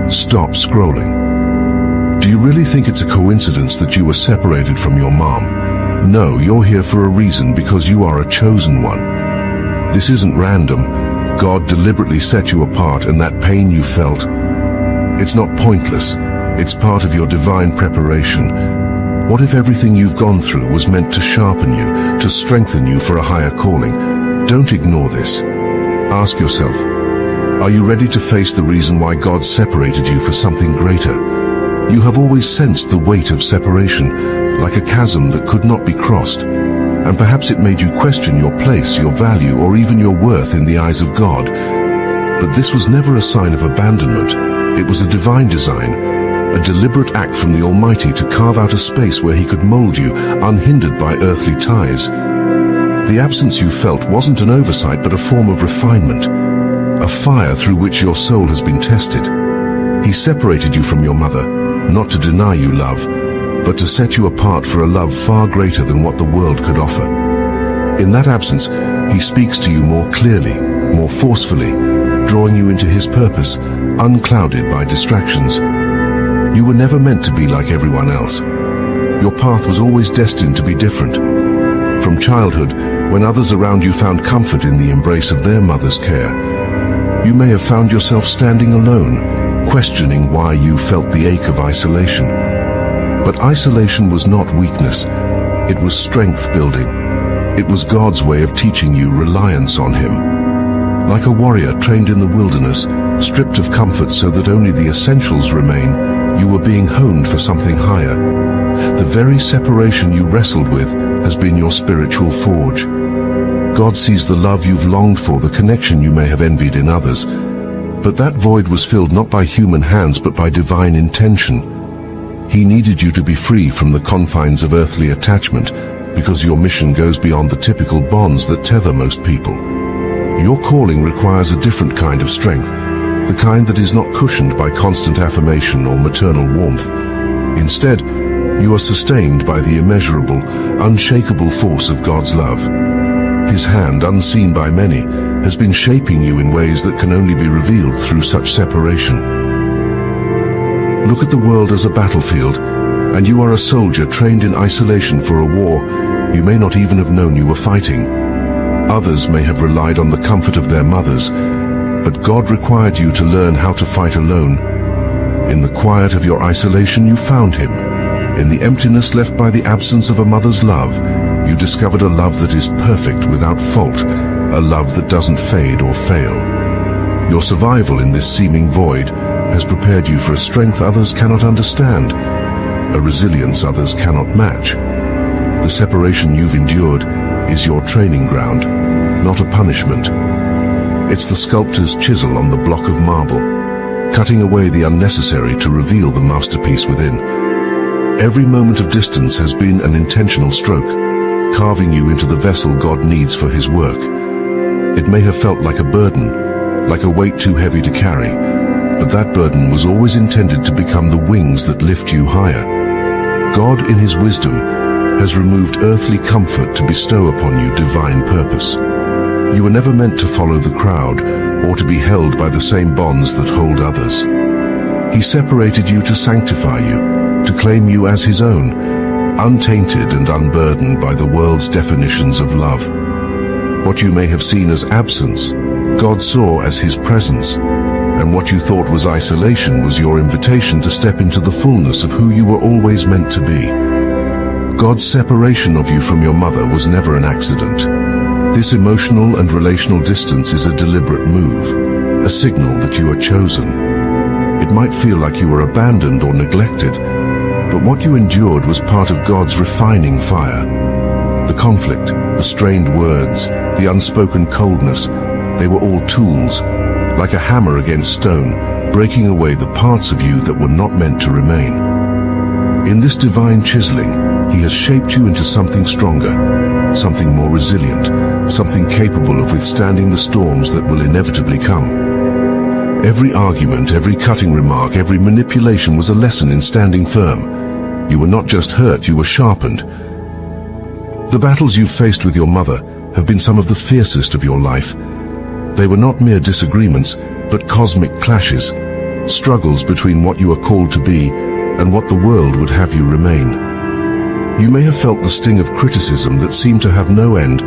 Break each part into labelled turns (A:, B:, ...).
A: Stop scrolling. Do you really think it's a coincidence that you were separated from your mom? No, you're here for a reason, because you are a chosen one. This isn't random. God deliberately set you apart, and that pain you felt, it's not pointless. It's part of your divine preparation. What if everything you've gone through was meant to sharpen you, to strengthen you for a higher calling? Don't ignore this. Ask yourself, are you ready to face the reason why God separated you for something greater? You have always sensed the weight of separation, like a chasm that could not be crossed. And perhaps it made you question your place, your value, or even your worth in the eyes of God. But this was never a sign of abandonment. It was a divine design, a deliberate act from the Almighty to carve out a space where He could mold you, unhindered by earthly ties. The absence you felt wasn't an oversight, but a form of refinement, a fire through which your soul has been tested. He separated you from your mother, not to deny you love, but to set you apart for a love far greater than what the world could offer. In that absence, He speaks to you more clearly, more forcefully, drawing you into His purpose, unclouded by distractions. You were never meant to be like everyone else. Your path was always destined to be different. From childhood, when others around you found comfort in the embrace of their mother's care, you may have found yourself standing alone, questioning why you felt the ache of isolation. But isolation was not weakness. It was strength building. It was God's way of teaching you reliance on Him. Like a warrior trained in the wilderness, stripped of comfort so that only the essentials remain, you were being honed for something higher. The very separation you wrestled with has been your spiritual forge. God sees the love you've longed for, the connection you may have envied in others. But that void was filled not by human hands, but by divine intention. He needed you to be free from the confines of earthly attachment, because your mission goes beyond the typical bonds that tether most people. Your calling requires a different kind of strength, the kind that is not cushioned by constant affirmation or maternal warmth. Instead, you are sustained by the immeasurable, unshakable force of God's love. His hand, unseen by many, has been shaping you in ways that can only be revealed through such separation. Look at the world as a battlefield, and you are a soldier trained in isolation for a war you may not even have known you were fighting. Others may have relied on the comfort of their mothers, but God required you to learn how to fight alone. In the quiet of your isolation, you found Him. In the emptiness left by the absence of a mother's love, you discovered a love that is perfect without fault, a love that doesn't fade or fail. Your survival in this seeming void has prepared you for a strength others cannot understand, a resilience others cannot match. The separation you've endured is your training ground, not a punishment. It's the sculptor's chisel on the block of marble, cutting away the unnecessary to reveal the masterpiece within. Every moment of distance has been an intentional stroke, carving you into the vessel God needs for His work. It may have felt like a burden, like a weight too heavy to carry, but that burden was always intended to become the wings that lift you higher. God, in His wisdom, has removed earthly comfort to bestow upon you divine purpose. You were never meant to follow the crowd or to be held by the same bonds that hold others. He separated you to sanctify you, to claim you as His own, untainted and unburdened by the world's definitions of love. What you may have seen as absence, God saw as His presence. And what you thought was isolation was your invitation to step into the fullness of who you were always meant to be. God's separation of you from your mother was never an accident. This emotional and relational distance is a deliberate move, a signal that you are chosen. It might feel like you were abandoned or neglected, but what you endured was part of God's refining fire. The conflict, the strained words, the unspoken coldness, they were all tools, like a hammer against stone, breaking away the parts of you that were not meant to remain. In this divine chiseling, He has shaped you into something stronger, something more resilient, something capable of withstanding the storms that will inevitably come. Every argument, every cutting remark, every manipulation was a lesson in standing firm. You were not just hurt, you were sharpened. The battles you've faced with your mother have been some of the fiercest of your life. They were not mere disagreements, but cosmic clashes, struggles between what you are called to be and what the world would have you remain. You may have felt the sting of criticism that seemed to have no end,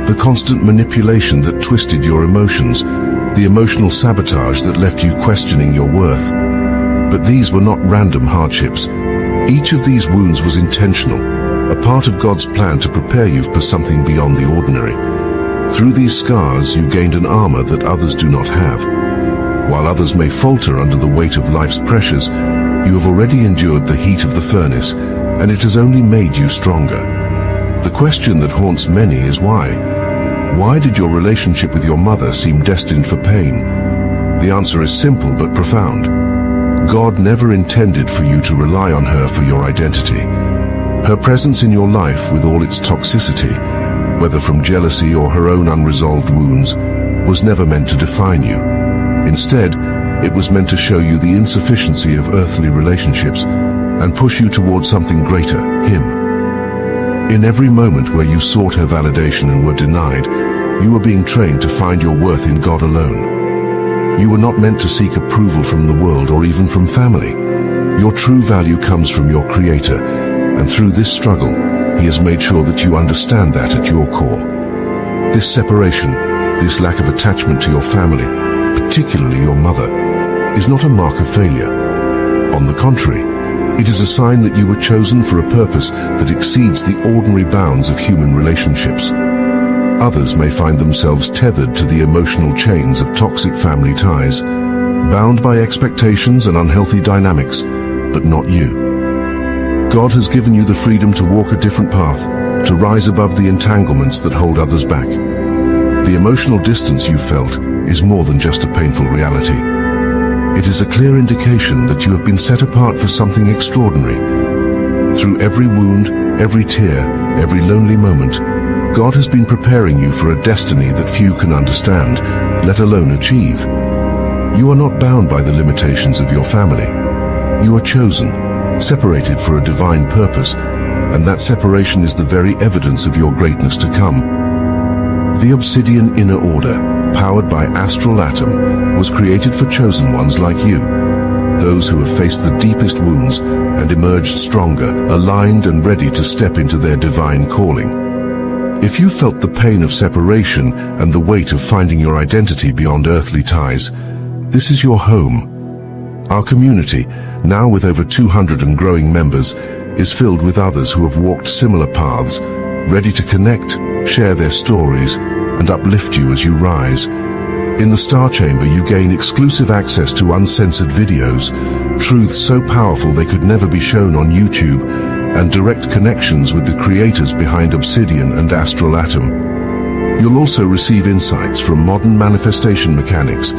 A: the constant manipulation that twisted your emotions, the emotional sabotage that left you questioning your worth. But these were not random hardships. Each of these wounds was intentional, a part of God's plan to prepare you for something beyond the ordinary. Through these scars, you gained an armor that others do not have. While others may falter under the weight of life's pressures, you have already endured the heat of the furnace, and it has only made you stronger. The question that haunts many is why? Why did your relationship with your mother seem destined for pain? The answer is simple but profound. God never intended for you to rely on her for your identity. Her presence in your life, with all its toxicity, whether from jealousy or her own unresolved wounds, was never meant to define you. Instead, it was meant to show you the insufficiency of earthly relationships and push you towards something greater, Him. In every moment where you sought her validation and were denied, you were being trained to find your worth in God alone. You were not meant to seek approval from the world or even from family. Your true value comes from your Creator, and through this struggle, He has made sure that you understand that at your core. This separation, this lack of attachment to your family, particularly your mother, is not a mark of failure. On the contrary, it is a sign that you were chosen for a purpose that exceeds the ordinary bounds of human relationships. Others may find themselves tethered to the emotional chains of toxic family ties, bound by expectations and unhealthy dynamics, but not you. God has given you the freedom to walk a different path, to rise above the entanglements that hold others back. The emotional distance you felt is more than just a painful reality. It is a clear indication that you have been set apart for something extraordinary. Through every wound, every tear, every lonely moment, God has been preparing you for a destiny that few can understand, let alone achieve. You are not bound by the limitations of your family. You are chosen, separated for a divine purpose, and that separation is the very evidence of your greatness to come. The Obsidian Inner Order, powered by Astral Atom, was created for chosen ones like you, those who have faced the deepest wounds and emerged stronger, aligned and ready to step into their divine calling. If you felt the pain of separation and the weight of finding your identity beyond earthly ties, this is your home. Our community, now with over 200 and growing members, is filled with others who have walked similar paths, ready to connect, share their stories, and uplift you as you rise. In the Star Chamber, you gain exclusive access to uncensored videos, truths so powerful they could never be shown on YouTube, and direct connections with the creators behind Obsidian and Astral Atom. You'll also receive insights from modern manifestation mechanics,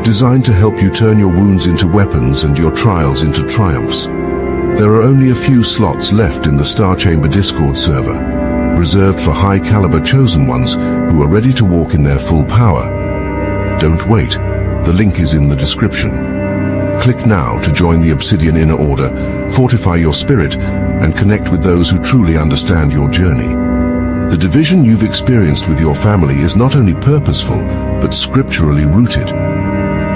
A: designed to help you turn your wounds into weapons and your trials into triumphs. There are only a few slots left in the Star Chamber Discord server, reserved for high-caliber chosen ones who are ready to walk in their full power. Don't wait. The link is in the description. Click now to join the Obsidian Inner Order, fortify your spirit, and connect with those who truly understand your journey. The division you've experienced with your family is not only purposeful, but scripturally rooted.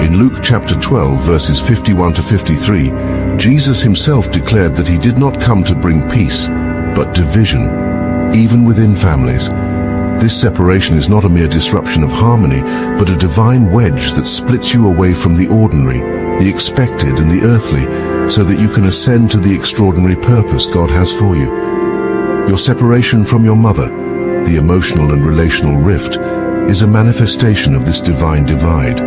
A: In Luke chapter 12, verses 51 to 53, Jesus himself declared that he did not come to bring peace, but division, even within families. This separation is not a mere disruption of harmony, but a divine wedge that splits you away from the ordinary, the expected and the earthly, so that you can ascend to the extraordinary purpose God has for you. Your separation from your mother, the emotional and relational rift, is a manifestation of this divine divide.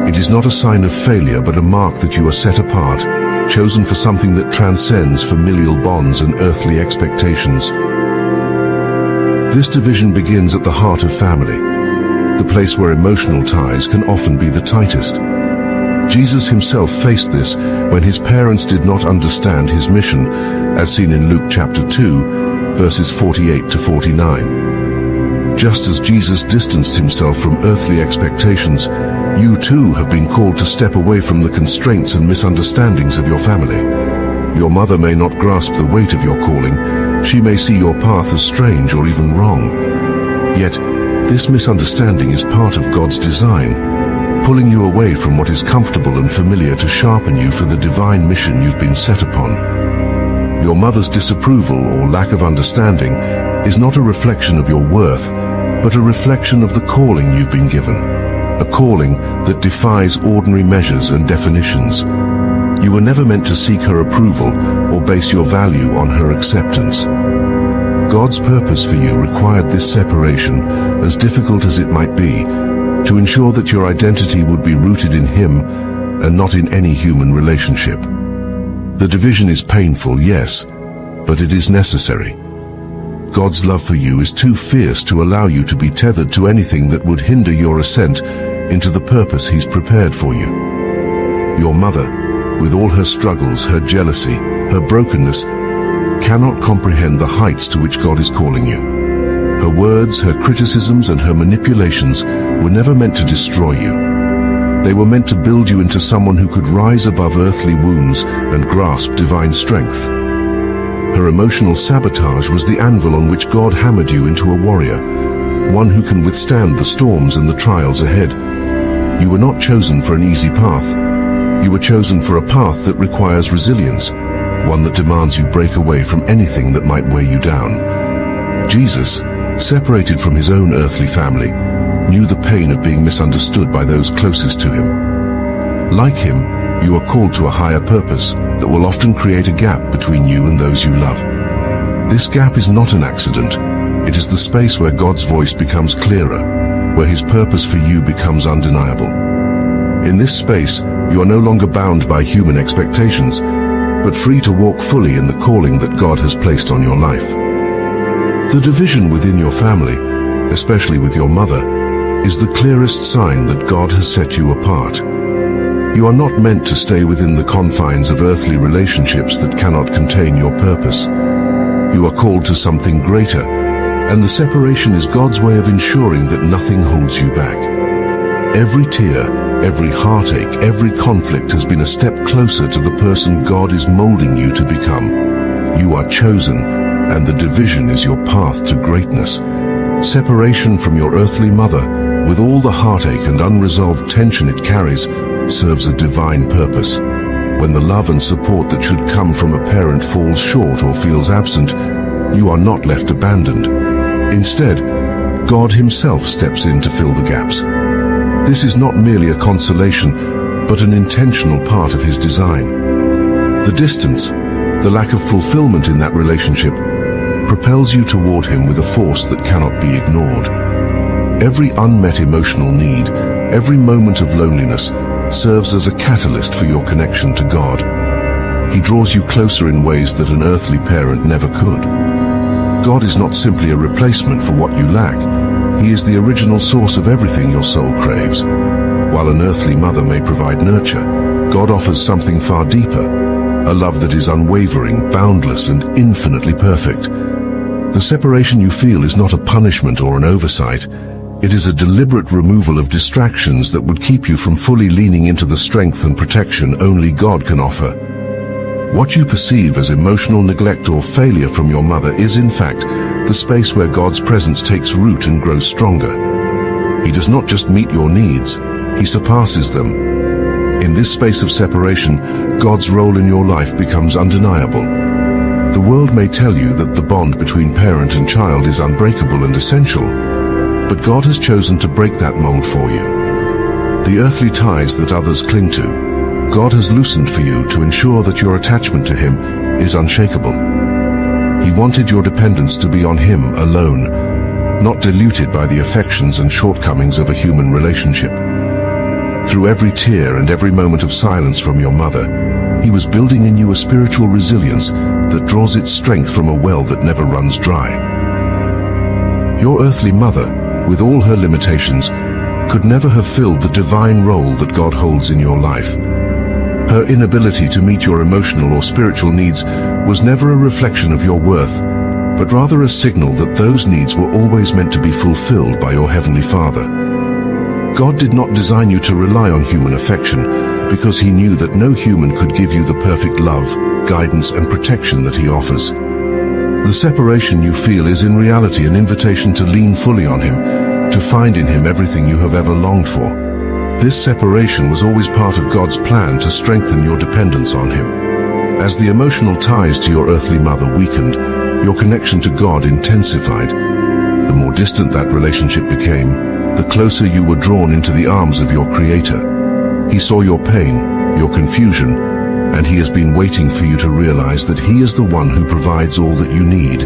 A: It is not a sign of failure, but a mark that you are set apart, chosen for something that transcends familial bonds and earthly expectations. This division begins at the heart of family, the place where emotional ties can often be the tightest. Jesus himself faced this when his parents did not understand his mission, as seen in Luke chapter 2, verses 48 to 49. Just as Jesus distanced himself from earthly expectations, you too have been called to step away from the constraints and misunderstandings of your family. Your mother may not grasp the weight of your calling. She may see your path as strange or even wrong. Yet, this misunderstanding is part of God's design. pulling you away from what is comfortable and familiar to sharpen you for the divine mission you've been set upon. Your mother's disapproval or lack of understanding is not a reflection of your worth, but a reflection of the calling you've been given, a calling that defies ordinary measures and definitions. You were never meant to seek her approval or base your value on her acceptance. God's purpose for you required this separation, as difficult as it might be, to ensure that your identity would be rooted in Him and not in any human relationship. The division is painful, yes, but it is necessary. God's love for you is too fierce to allow you to be tethered to anything that would hinder your ascent into the purpose He's prepared for you. Your mother, with all her struggles, her jealousy, her brokenness, cannot comprehend the heights to which God is calling you. Her words, her criticisms, and her manipulations were never meant to destroy you. They were meant to build you into someone who could rise above earthly wounds and grasp divine strength. Her emotional sabotage was the anvil on which God hammered you into a warrior, one who can withstand the storms and the trials ahead. You were not chosen for an easy path. You were chosen for a path that requires resilience, one that demands you break away from anything that might weigh you down. Jesus, separated from His own earthly family, knew the pain of being misunderstood by those closest to Him. Like Him, you are called to a higher purpose that will often create a gap between you and those you love. This gap is not an accident. It is the space where God's voice becomes clearer, where His purpose for you becomes undeniable. In this space, you are no longer bound by human expectations, but free to walk fully in the calling that God has placed on your life. The division within your family, especially with your mother, is the clearest sign that God has set you apart. You are not meant to stay within the confines of earthly relationships that cannot contain your purpose. You are called to something greater, and the separation is God's way of ensuring that nothing holds you back. Every tear, every heartache, every conflict has been a step closer to the person God is molding you to become. You are chosen, and the division is your path to greatness. Separation from your earthly mother, with all the heartache and unresolved tension it carries, serves a divine purpose. When the love and support that should come from a parent falls short or feels absent, you are not left abandoned. Instead, God Himself steps in to fill the gaps. This is not merely a consolation, but an intentional part of His design. The distance, the lack of fulfillment in that relationship, propels you toward Him with a force that cannot be ignored. Every unmet emotional need, every moment of loneliness, serves as a catalyst for your connection to God. He draws you closer in ways that an earthly parent never could. God is not simply a replacement for what you lack. He is the original source of everything your soul craves. While an earthly mother may provide nurture, God offers something far deeper, a love that is unwavering, boundless, and infinitely perfect. The separation you feel is not a punishment or an oversight. It is a deliberate removal of distractions that would keep you from fully leaning into the strength and protection only God can offer. What you perceive as emotional neglect or failure from your mother is, in fact, the space where God's presence takes root and grows stronger. He does not just meet your needs, He surpasses them. In this space of separation, God's role in your life becomes undeniable. The world may tell you that the bond between parent and child is unbreakable and essential, but God has chosen to break that mold for you. The earthly ties that others cling to, God has loosened for you to ensure that your attachment to Him is unshakable. He wanted your dependence to be on Him alone, not diluted by the affections and shortcomings of a human relationship. Through every tear and every moment of silence from your mother, He was building in you a spiritual resilience that draws its strength from a well that never runs dry. Your earthly mother, with all her limitations, could never have filled the divine role that God holds in your life. Her inability to meet your emotional or spiritual needs was never a reflection of your worth, but rather a signal that those needs were always meant to be fulfilled by your Heavenly Father. God did not design you to rely on human affection, because He knew that no human could give you the perfect love, guidance, and protection that He offers. The separation you feel is in reality an invitation to lean fully on Him, to find in Him everything you have ever longed for. This separation was always part of God's plan to strengthen your dependence on Him. As the emotional ties to your earthly mother weakened, your connection to God intensified. The more distant that relationship became, the closer you were drawn into the arms of your Creator. He saw your pain, your confusion, and He has been waiting for you to realize that He is the one who provides all that you need.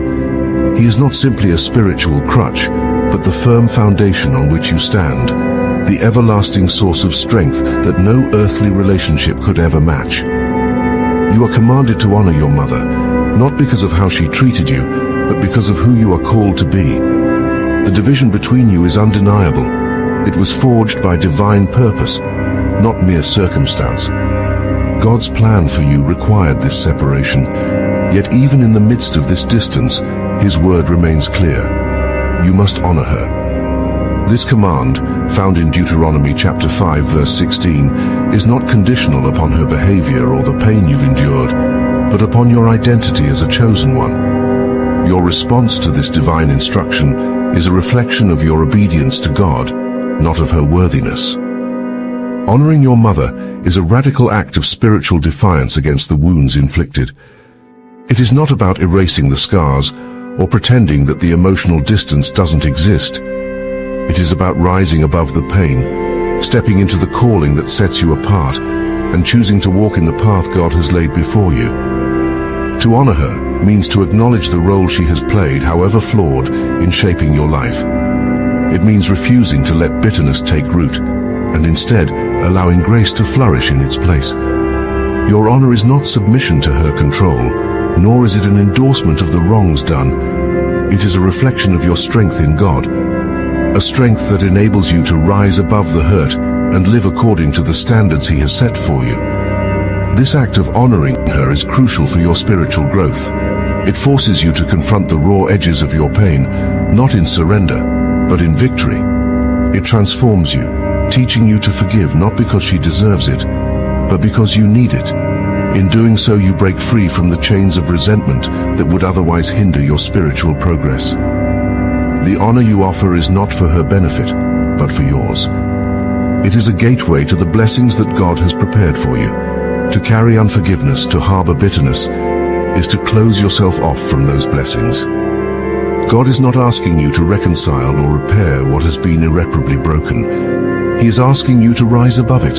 A: He is not simply a spiritual crutch, but the firm foundation on which you stand, the everlasting source of strength that no earthly relationship could ever match. You are commanded to honor your mother, not because of how she treated you, but because of who you are called to be. The division between you is undeniable. It was forged by divine purpose, not mere circumstance. God's plan for you required this separation, yet even in the midst of this distance, His word remains clear. You must honor her. This command, found in Deuteronomy chapter 5 verse 16, is not conditional upon her behavior or the pain you've endured, but upon your identity as a chosen one. Your response to this divine instruction is a reflection of your obedience to God, not of her worthiness. Honoring your mother is a radical act of spiritual defiance against the wounds inflicted. It is not about erasing the scars or pretending that the emotional distance doesn't exist. It is about rising above the pain, stepping into the calling that sets you apart, and choosing to walk in the path God has laid before you. To honor her means to acknowledge the role she has played, however flawed, in shaping your life. It means refusing to let bitterness take root, and instead allowing grace to flourish in its place. Your honor is not submission to her control, nor is it an endorsement of the wrongs done. It is a reflection of your strength in God, a strength that enables you to rise above the hurt and live according to the standards He has set for you. This act of honoring her is crucial for your spiritual growth. It forces you to confront the raw edges of your pain, not in surrender, but in victory. It transforms you, teaching you to forgive not because she deserves it, but because you need it. In doing so, you break free from the chains of resentment that would otherwise hinder your spiritual progress. The honor you offer is not for her benefit, but for yours. It is a gateway to the blessings that God has prepared for you. To carry unforgiveness, to harbor bitterness, is to close yourself off from those blessings. God is not asking you to reconcile or repair what has been irreparably broken. He is asking you to rise above it,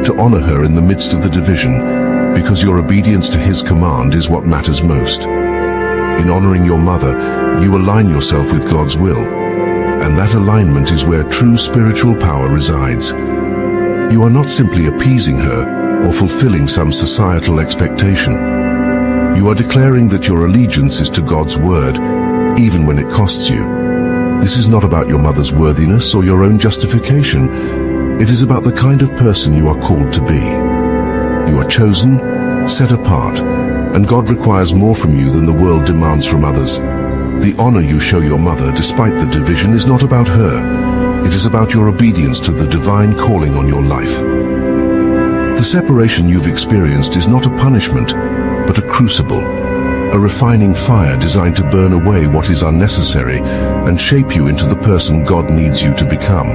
A: to honor her in the midst of the division, because your obedience to His command is what matters most. In honoring your mother, you align yourself with God's will, and that alignment is where true spiritual power resides. You are not simply appeasing her or fulfilling some societal expectation. You are declaring that your allegiance is to God's word, even when it costs you. This is not about your mother's worthiness or your own justification. It is about the kind of person you are called to be. You are chosen, set apart, and God requires more from you than the world demands from others. The honor you show your mother despite the division is not about her. It is about your obedience to the divine calling on your life. The separation you've experienced is not a punishment, but a crucible, a refining fire designed to burn away what is unnecessary and shape you into the person God needs you to become.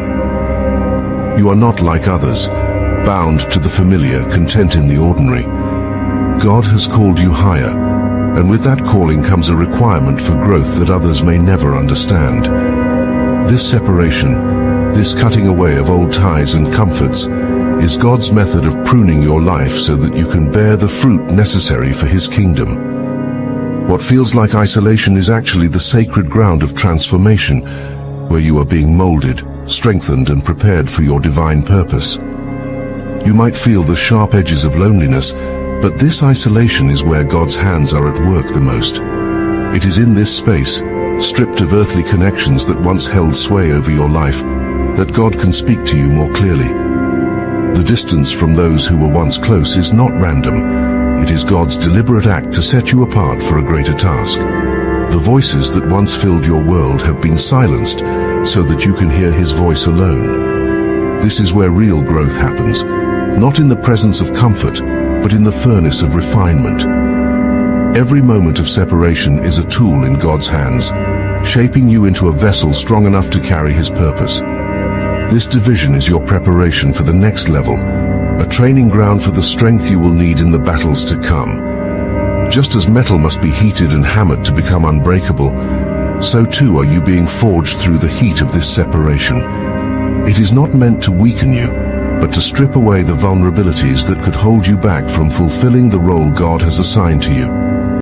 A: You are not like others, bound to the familiar, content in the ordinary. God has called you higher, and with that calling comes a requirement for growth that others may never understand. This separation, this cutting away of old ties and comforts, is God's method of pruning your life so that you can bear the fruit necessary for His kingdom. What feels like isolation is actually the sacred ground of transformation, where you are being molded, strengthened, and prepared for your divine purpose. You might feel the sharp edges of loneliness, but this isolation is where God's hands are at work the most. It is in this space, stripped of earthly connections that once held sway over your life, that God can speak to you more clearly. The distance from those who were once close is not random. It is God's deliberate act to set you apart for a greater task. The voices that once filled your world have been silenced so that you can hear His voice alone. This is where real growth happens, not in the presence of comfort, but in the furnace of refinement. Every moment of separation is a tool in God's hands, shaping you into a vessel strong enough to carry His purpose. This division is your preparation for the next level, a training ground for the strength you will need in the battles to come. Just as metal must be heated and hammered to become unbreakable, so too are you being forged through the heat of this separation. It is not meant to weaken you, but to strip away the vulnerabilities that could hold you back from fulfilling the role God has assigned to you.